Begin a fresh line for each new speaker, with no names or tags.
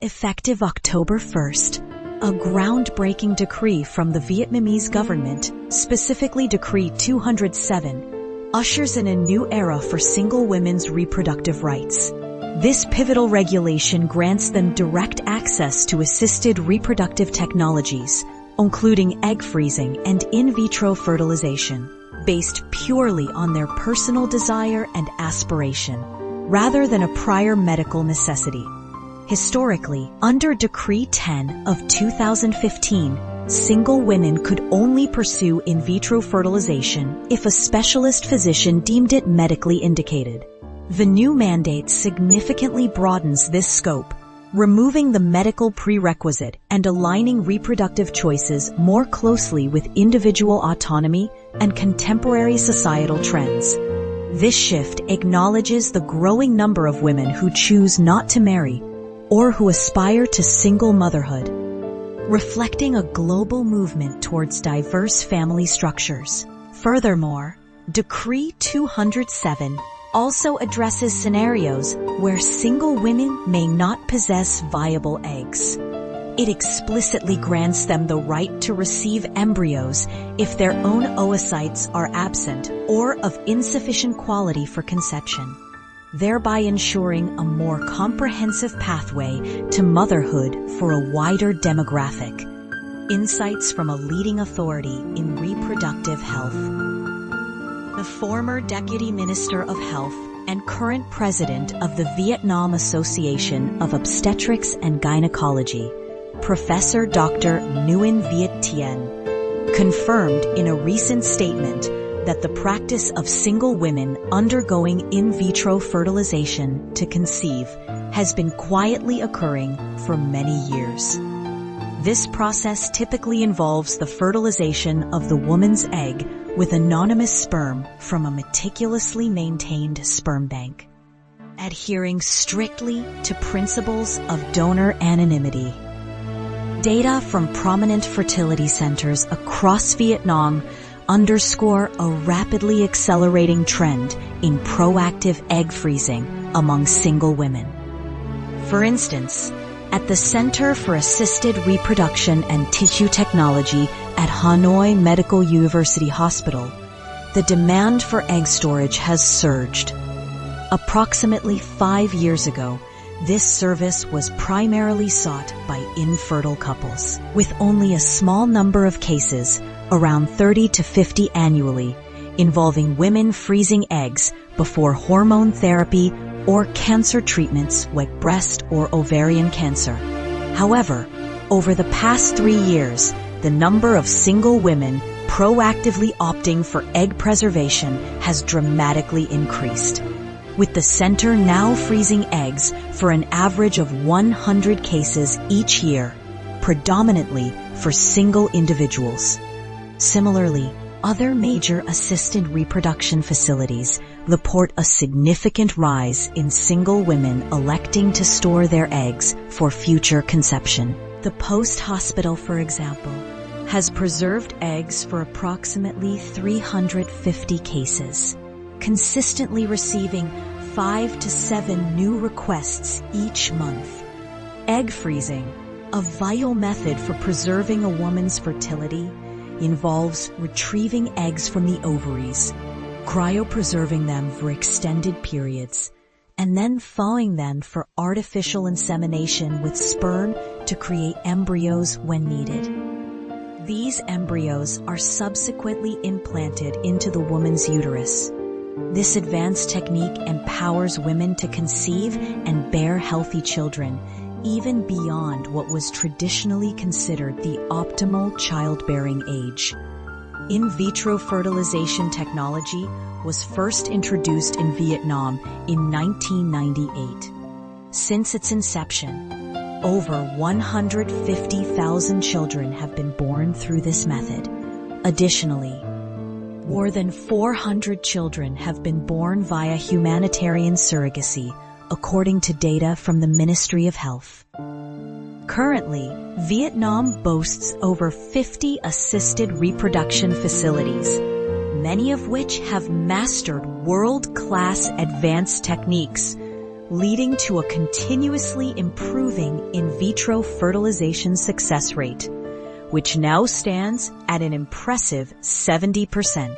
Effective October 1st, a groundbreaking decree from the Vietnamese government, specifically Decree 207, ushers in a new era for single women's reproductive rights. This pivotal regulation grants them direct access to assisted reproductive technologies, including egg freezing and in vitro fertilization, based purely on their personal desire and aspiration, rather than a prior medical necessity. Historically, under Decree 10 of 2015, single women could only pursue in vitro fertilization if a specialist physician deemed it medically indicated. The new mandate significantly broadens this scope, removing the medical prerequisite and aligning reproductive choices more closely with individual autonomy and contemporary societal trends. This shift acknowledges the growing number of women who choose not to marry or who aspire to single motherhood, reflecting a global movement towards diverse family structures. Furthermore, Decree 207 also addresses scenarios where single women may not possess viable eggs. It explicitly grants them the right to receive embryos if their own oocytes are absent or of insufficient quality for conception, thereby ensuring a more comprehensive pathway to motherhood for a wider demographic. Insights from a leading authority in reproductive health. The former Deputy Minister of Health and current President of the Vietnam Association of Obstetrics and Gynecology, Professor Dr. Nguyen Viet Tien, confirmed in a recent statement that the practice of single women undergoing in vitro fertilization to conceive has been quietly occurring for many years. This process typically involves the fertilization of the woman's egg with anonymous sperm from a meticulously maintained sperm bank, adhering strictly to principles of donor anonymity. Data from prominent fertility centers across Vietnam underscore a rapidly accelerating trend in proactive egg freezing among single women. For instance, at the Center for Assisted Reproduction and Tissue Technology at Hanoi Medical University Hospital, the demand for egg storage has surged. Approximately 5 years ago, this service was primarily sought by infertile couples, with only a small number of cases, around 30 to 50 annually, involving women freezing eggs before hormone therapy or cancer treatments like breast or ovarian cancer. However, over the past 3 years, the number of single women proactively opting for egg preservation has dramatically increased, with the center now freezing eggs for an average of 100 cases each year, predominantly for single individuals. Similarly, other major assisted reproduction facilities report a significant rise in single women electing to store their eggs for future conception. The post-hospital, for example, has preserved eggs for approximately 350 cases, consistently receiving 5 to 7 new requests each month. Egg freezing, a vital method for preserving a woman's fertility, involves retrieving eggs from the ovaries, cryopreserving them for extended periods, and then thawing them for artificial insemination with sperm to create embryos when needed. These embryos are subsequently implanted into the woman's uterus. This advanced technique empowers women to conceive and bear healthy children, even beyond what was traditionally considered the optimal childbearing age. In vitro fertilization technology was first introduced in Vietnam in 1998. Since its inception, over 150,000 children have been born through this method. Additionally, more than 400 children have been born via humanitarian surrogacy, according to data from the Ministry of Health. Currently, Vietnam boasts over 50 assisted reproduction facilities, many of which have mastered world-class advanced techniques, leading to a continuously improving in vitro fertilization success rate, which now stands at an impressive 70%.